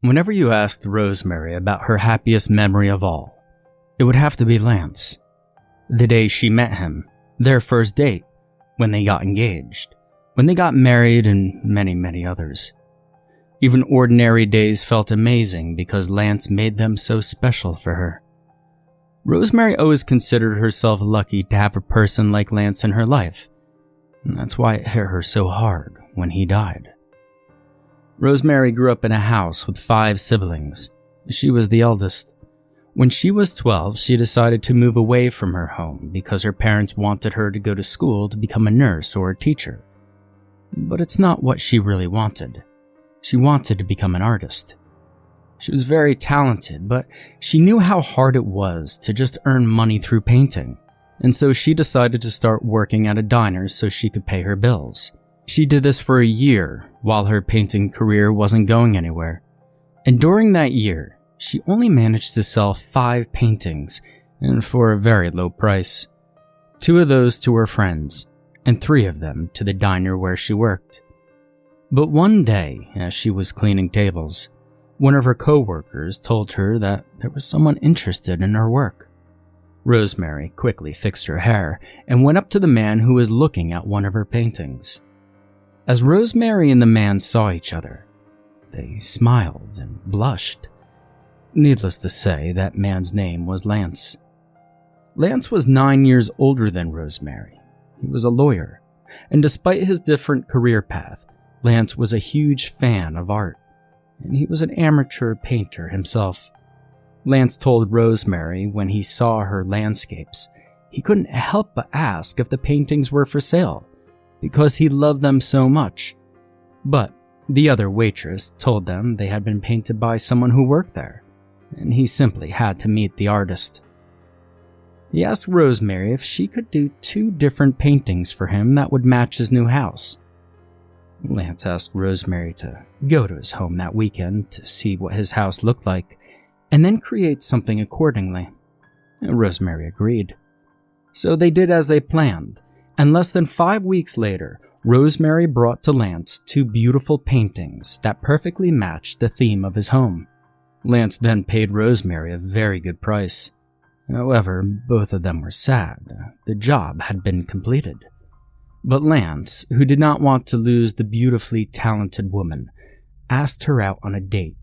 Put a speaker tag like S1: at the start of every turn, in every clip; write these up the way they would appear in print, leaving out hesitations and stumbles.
S1: Whenever you asked Rosemarie about her happiest memory of all, it would have to be Lance. The day she met him, their first date, when they got engaged, when they got married, and many, many others. Even ordinary days felt amazing because Lance made them so special for her. Rosemarie always considered herself lucky to have a person like Lance in her life, and that's why it hit her so hard when he died. Rosemarie grew up in a house with 5 siblings. She was the eldest. When she was 12, she decided to move away from her home because her parents wanted her to go to school to become a nurse or a teacher. But it's not what she really wanted. She wanted to become an artist. She was very talented, but she knew how hard it was to just earn money through painting, and so she decided to start working at a diner so she could pay her bills. She did this for a year while her painting career wasn't going anywhere, and during that year, she only managed to sell 5 paintings, and for a very low price. 2 of those to her friends, and 3 of them to the diner where she worked. But one day, as she was cleaning tables, one of her co-workers told her that there was someone interested in her work. Rosemarie quickly fixed her hair and went up to the man who was looking at one of her paintings. As Rosemarie and the man saw each other, they smiled and blushed. Needless to say, that man's name was Lance. Lance was 9 years older than Rosemarie. He was a lawyer, and despite his different career path, Lance was a huge fan of art, and he was an amateur painter himself. Lance told Rosemarie when he saw her landscapes, he couldn't help but ask if the paintings were for sale, because he loved them so much. But the other waitress told them they had been painted by someone who worked there, and he simply had to meet the artist. He asked Rosemarie if she could do 2 different paintings for him that would match his new house. Lance asked Rosemarie to go to his home that weekend to see what his house looked like, and then create something accordingly. Rosemarie agreed. So they did as they planned, and less than 5 weeks later, Rosemarie brought to Lance 2 beautiful paintings that perfectly matched the theme of his home. Lance then paid Rosemarie a very good price. However, both of them were sad. The job had been completed. But Lance, who did not want to lose the beautifully talented woman, asked her out on a date,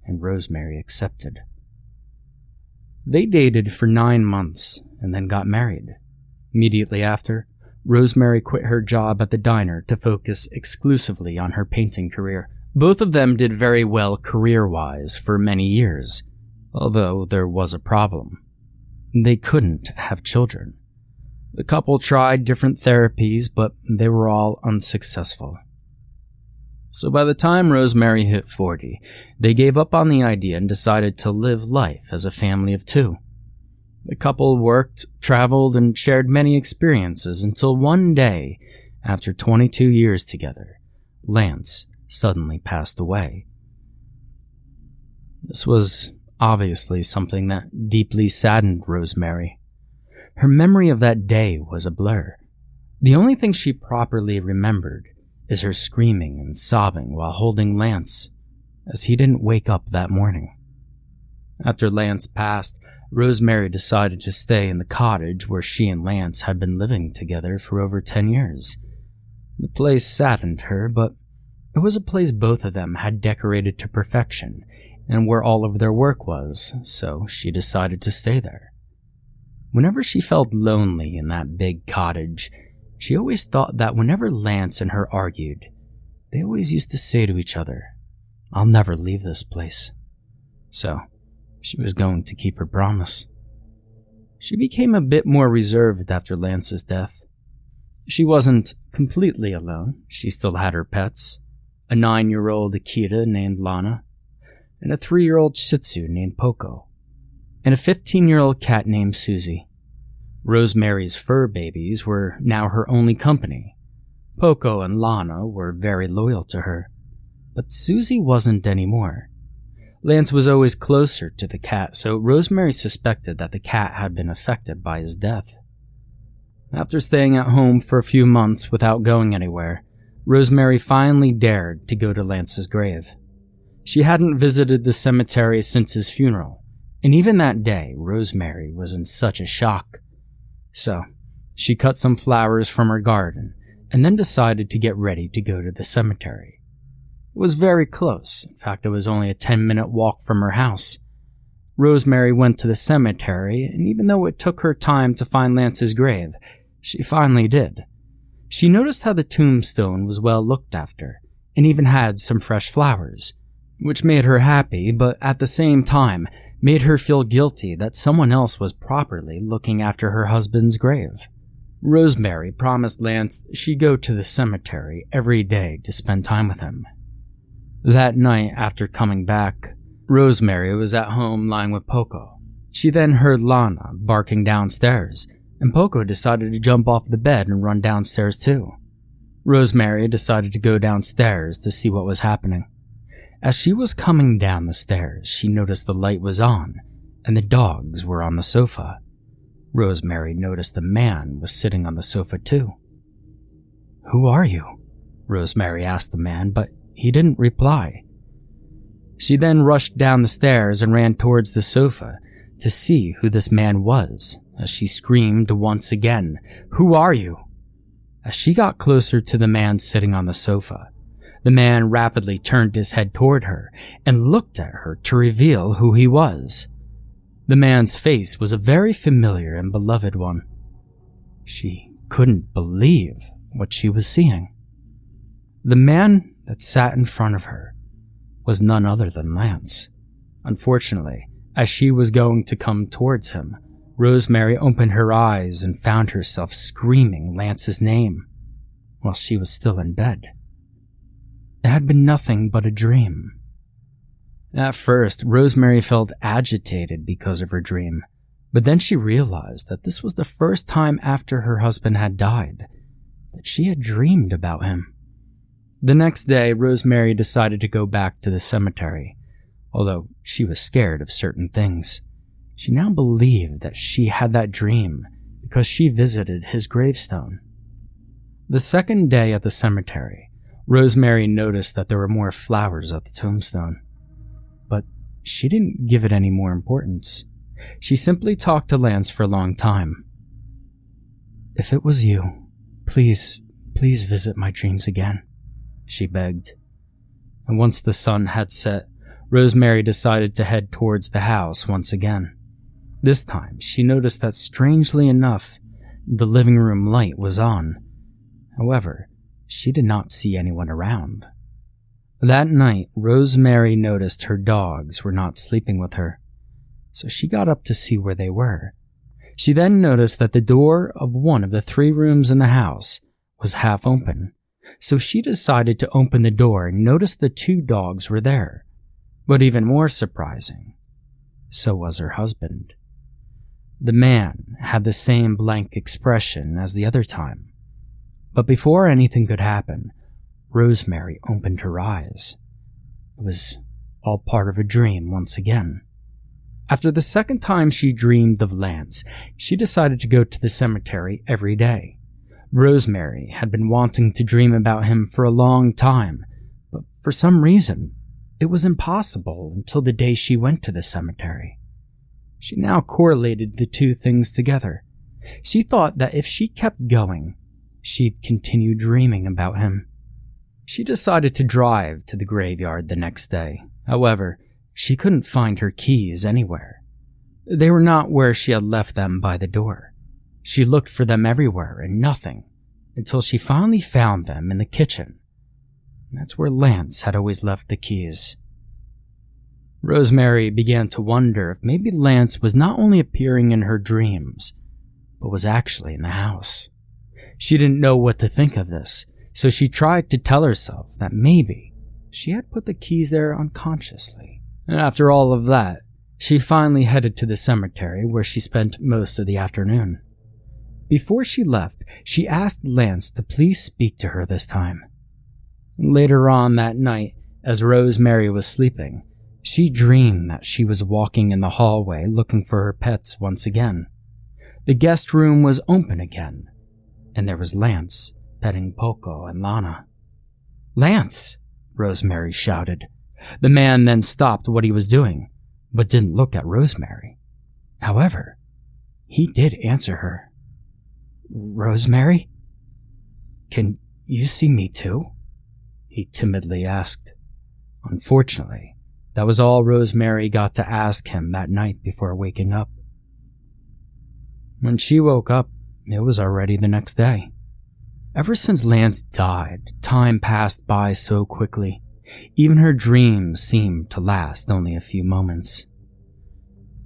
S1: and Rosemarie accepted. They dated for 9 months and then got married. Immediately after, Rosemarie quit her job at the diner to focus exclusively on her painting career. Both of them did very well career-wise for many years, although there was a problem. They couldn't have children. The couple tried different therapies, but they were all unsuccessful. So by the time Rosemarie hit 40, they gave up on the idea and decided to live life as a family of 2. The couple worked, traveled, and shared many experiences until one day, after 22 years together, Lance suddenly passed away. This was obviously something that deeply saddened Rosemarie. Her memory of that day was a blur. The only thing she properly remembered is her screaming and sobbing while holding Lance, as he didn't wake up that morning. After Lance passed, Rosemarie decided to stay in the cottage where she and Lance had been living together for over 10 years. The place saddened her, but it was a place both of them had decorated to perfection and where all of their work was, so she decided to stay there. Whenever she felt lonely in that big cottage, she always thought that whenever Lance and her argued, they always used to say to each other, "I'll never leave this place." So, she was going to keep her promise. She became a bit more reserved after Lance's death. She wasn't completely alone. She still had her pets, a 9-year-old Akita named Lana, and a 3-year-old Shih Tzu named Poco, and a 15-year-old cat named Susie. Rosemarie's fur babies were now her only company. Poco and Lana were very loyal to her, but Susie wasn't anymore. Lance was always closer to the cat, so Rosemarie suspected that the cat had been affected by his death. After staying at home for a few months without going anywhere, Rosemarie finally dared to go to Lance's grave. She hadn't visited the cemetery since his funeral, and even that day, Rosemarie was in such a shock. So, she cut some flowers from her garden and then decided to get ready to go to the cemetery. It was very close. In fact, it was only a 10-minute walk from her house. Rosemarie went to the cemetery, and even though it took her time to find Lance's grave, she finally did. She noticed how the tombstone was well looked after, and even had some fresh flowers, which made her happy, but at the same time made her feel guilty that someone else was properly looking after her husband's grave. Rosemarie promised Lance she'd go to the cemetery every day to spend time with him. That night, after coming back, Rosemarie was at home lying with Poco. She then heard Lana barking downstairs, and Poco decided to jump off the bed and run downstairs too. Rosemarie decided to go downstairs to see what was happening. As she was coming down the stairs, she noticed the light was on, and the dogs were on the sofa. Rosemarie noticed the man was sitting on the sofa too. "Who are you?" Rosemarie asked the man, but he didn't reply. She then rushed down the stairs and ran towards the sofa to see who this man was, as she screamed once again, "Who are you?" As she got closer to the man sitting on the sofa, the man rapidly turned his head toward her and looked at her to reveal who he was. The man's face was a very familiar and beloved one. She couldn't believe what she was seeing. The man that sat in front of her was none other than Lance. Unfortunately, as she was going to come towards him, Rosemarie opened her eyes and found herself screaming Lance's name while she was still in bed. It had been nothing but a dream. At first, Rosemarie felt agitated because of her dream, but then she realized that this was the first time after her husband had died that she had dreamed about him. The next day, Rosemarie decided to go back to the cemetery. Although she was scared of certain things, she now believed that she had that dream because she visited his gravestone. The second day at the cemetery, Rosemarie noticed that there were more flowers at the tombstone. But she didn't give it any more importance. She simply talked to Lance for a long time. "If it was you, please visit my dreams again," she begged. And once the sun had set, Rosemarie decided to head towards the house once again. This time, she noticed that strangely enough, the living room light was on. However, she did not see anyone around. That night, Rosemarie noticed her dogs were not sleeping with her, so she got up to see where they were. She then noticed that the door of one of the 3 rooms in the house was half open, so she decided to open the door and noticed the 2 dogs were there. But even more surprising, so was her husband. The man had the same blank expression as the other time. But before anything could happen, Rosemarie opened her eyes. It was all part of a dream once again. After the second time she dreamed of Lance, she decided to go to the cemetery every day. Rosemarie had been wanting to dream about him for a long time, but for some reason, it was impossible until the day she went to the cemetery. She now correlated the 2 things together. She thought that if she kept going, she'd continue dreaming about him. She decided to drive to the graveyard the next day. However, she couldn't find her keys anywhere. They were not where she had left them by the door. She looked for them everywhere and nothing, until she finally found them in the kitchen. That's where Lance had always left the keys. Rosemarie began to wonder if maybe Lance was not only appearing in her dreams, but was actually in the house. She didn't know what to think of this, so she tried to tell herself that maybe she had put the keys there unconsciously. And after all of that, she finally headed to the cemetery where she spent most of the afternoon. Before she left, she asked Lance to please speak to her this time. Later on that night, as Rosemarie was sleeping, she dreamed that she was walking in the hallway looking for her pets once again. The guest room was open again, and there was Lance petting Poco and Lana. "Lance!" Rosemarie shouted. The man then stopped what he was doing, but didn't look at Rosemarie. However, he did answer her. "Rosemarie? Can you see me too?" he timidly asked. Unfortunately, that was all Rosemarie got to ask him that night before waking up. When she woke up, it was already the next day. Ever since Lance died, time passed by so quickly. Even her dreams seemed to last only a few moments.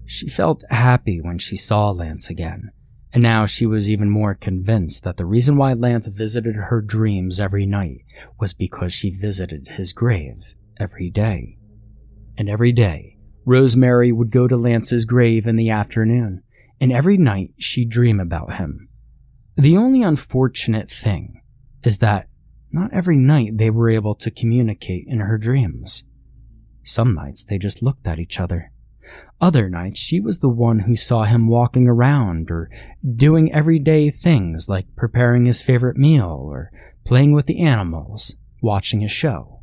S1: She felt happy when she saw Lance again, and now she was even more convinced that the reason why Lance visited her dreams every night was because she visited his grave every day. And every day, Rosemarie would go to Lance's grave in the afternoon, and every night she'd dream about him. The only unfortunate thing is that not every night they were able to communicate in her dreams. Some nights they just looked at each other. Other nights she was the one who saw him walking around or doing everyday things like preparing his favorite meal or playing with the animals, watching a show,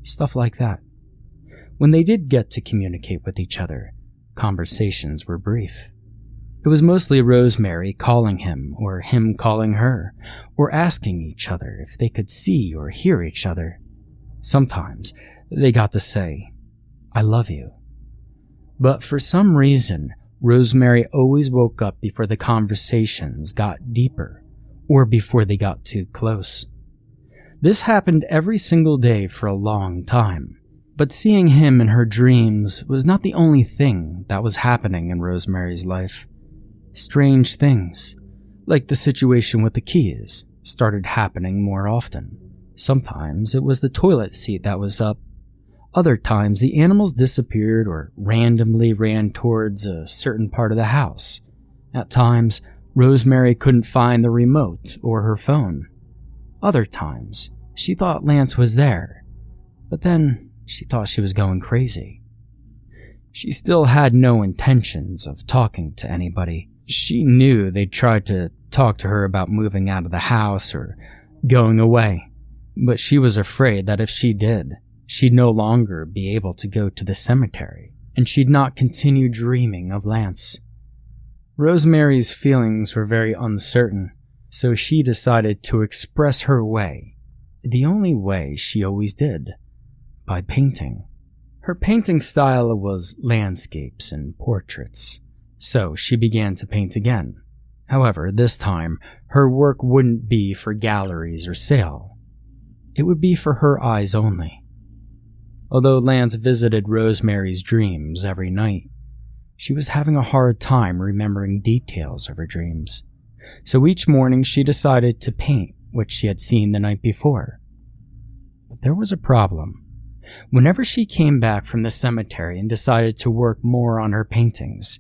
S1: stuff like that. When they did get to communicate with each other, conversations were brief. It was mostly Rosemarie calling him or him calling her, or asking each other if they could see or hear each other. Sometimes they got to say, "I love you." But for some reason, Rosemarie always woke up before the conversations got deeper, or before they got too close. This happened every single day for a long time, but seeing him in her dreams was not the only thing that was happening in Rosemarie's life. Strange things, like the situation with the keys, started happening more often. Sometimes it was the toilet seat that was up. Other times the animals disappeared or randomly ran towards a certain part of the house. At times, Rosemarie couldn't find the remote or her phone. Other times, she thought Lance was there, but then she thought she was going crazy. She still had no intentions of talking to anybody. She knew they'd tried to talk to her about moving out of the house or going away, but she was afraid that if she did, she'd no longer be able to go to the cemetery, and she'd not continue dreaming of Lance. Rosemarie's feelings were very uncertain, so she decided to express her way, the only way she always did, by painting. Her painting style was landscapes and portraits. So she began to paint again. However, this time, her work wouldn't be for galleries or sale. It would be for her eyes only. Although Lance visited Rosemarie's dreams every night, she was having a hard time remembering details of her dreams. So each morning she decided to paint what she had seen the night before. But there was a problem. Whenever she came back from the cemetery and decided to work more on her paintings,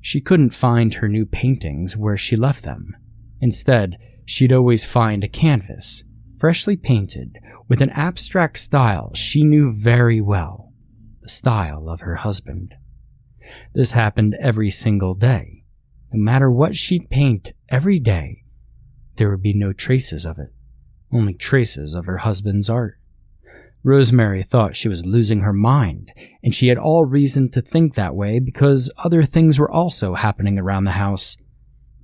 S1: she couldn't find her new paintings where she left them. Instead, she'd always find a canvas, freshly painted, with an abstract style she knew very well, the style of her husband. This happened every single day. No matter what she'd paint every day, there would be no traces of it, only traces of her husband's art. Rosemarie thought she was losing her mind, and she had all reason to think that way because other things were also happening around the house.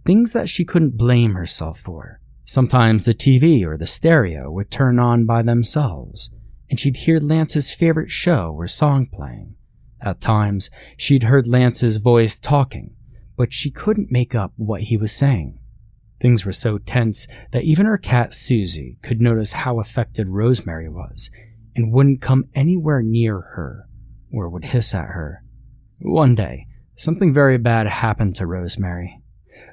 S1: Things that she couldn't blame herself for. Sometimes the TV or the stereo would turn on by themselves, and she'd hear Lance's favorite show or song playing. At times, she'd heard Lance's voice talking, but she couldn't make up what he was saying. Things were so tense that even her cat Tsuji could notice how affected Rosemarie was, and wouldn't come anywhere near her, or would hiss at her. One day, something very bad happened to Rosemarie.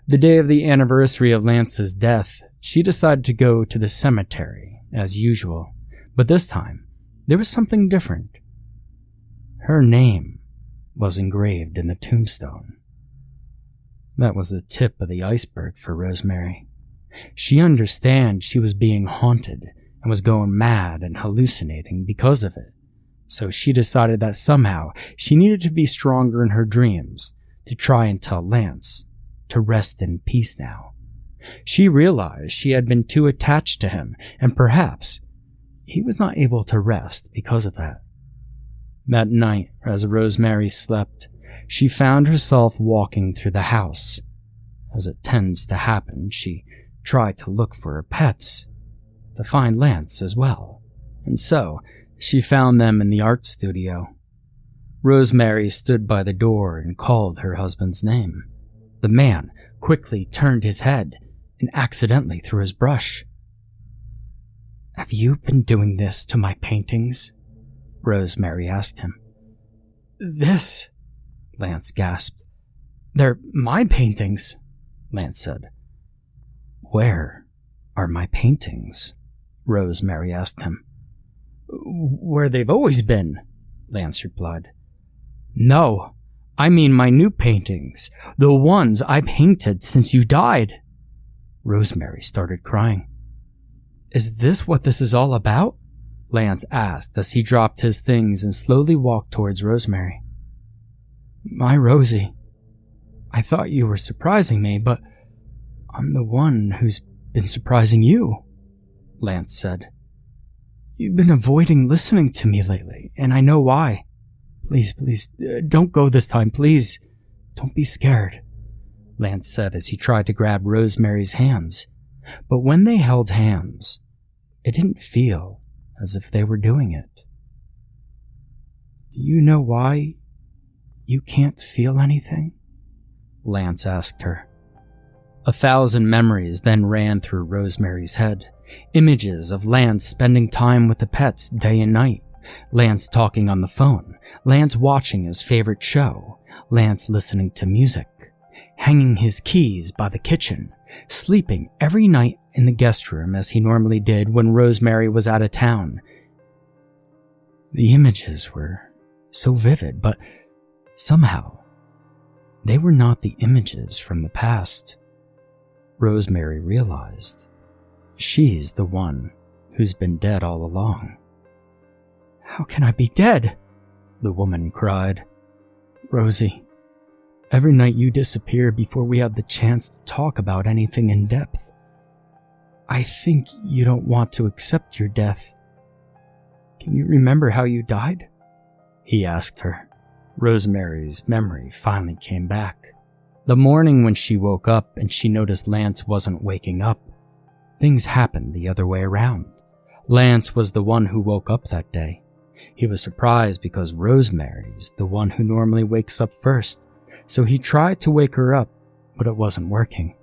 S1: The day of the anniversary of Lance's death, she decided to go to the cemetery, as usual, but this time, there was something different. Her name was engraved in the tombstone. That was the tip of the iceberg for Rosemarie. She understood she was being haunted, and was going mad and hallucinating because of it. So she decided that somehow she needed to be stronger in her dreams to try and tell Lance to rest in peace now. She realized she had been too attached to him, and perhaps he was not able to rest because of that. That night, as Rosemarie slept, she found herself walking through the house. As it tends to happen, she tried to look for her pets, to find Lance as well, and so she found them in the art studio. Rosemarie stood by the door and called her husband's name. The man quickly turned his head and accidentally threw his brush. "Have you been doing this to my paintings?" Rosemarie asked him. "This?" Lance gasped. "They're my paintings," Lance said. "Where are my paintings?" Rosemarie asked him. "Where they've always been," Lance replied. "No, I mean my new paintings, the ones I painted since you died." Rosemarie started crying. "Is this what this is all about?" Lance asked as he dropped his things and slowly walked towards Rosemarie. "My Rosie, I thought you were surprising me, but I'm the one who's been surprising you," Lance said. "You've been avoiding listening to me lately, and I know why. Please, don't go this time, please. Don't be scared," Lance said as he tried to grab Rosemarie's hands. But when they held hands, it didn't feel as if they were doing it. "Do you know why you can't feel anything?" Lance asked her. 1,000 memories then ran through Rosemarie's head. Images of Lance spending time with the pets day and night. Lance talking on the phone. Lance watching his favorite show. Lance listening to music. Hanging his keys by the kitchen. Sleeping every night in the guest room as he normally did when Rosemarie was out of town. The images were so vivid, but somehow they were not the images from the past. Rosemarie realized she's the one who's been dead all along. "How can I be dead?" the woman cried. "Rosie, every night you disappear before we have the chance to talk about anything in depth. I think you don't want to accept your death. Can you remember how you died?" he asked her. Rosemarie's memory finally came back. The morning when she woke up and she noticed Lance wasn't waking up. Things happened the other way around. Lance was the one who woke up that day. He was surprised because Rosemarie's the one who normally wakes up first, so he tried to wake her up, but it wasn't working.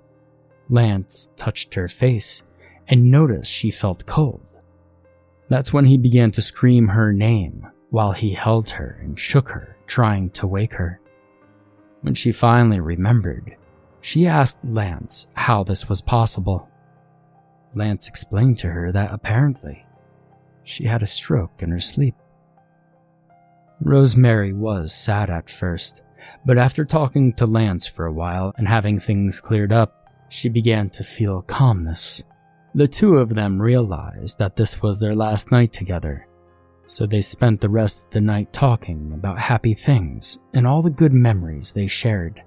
S1: Lance touched her face and noticed she felt cold. That's when he began to scream her name while he held her and shook her, trying to wake her. When she finally remembered, she asked Lance how this was possible. Lance explained to her that apparently she had a stroke in her sleep. Rosemarie was sad at first, but after talking to Lance for a while and having things cleared up, she began to feel calmness. The two of them realized that this was their last night together, so they spent the rest of the night talking about happy things and all the good memories they shared.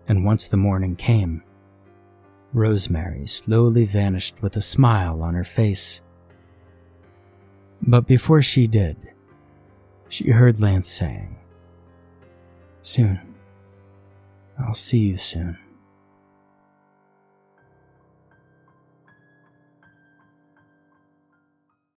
S1: And once the morning came, Rosemarie slowly vanished with a smile on her face. But before she did, she heard Lance saying, "Soon. I'll see you soon."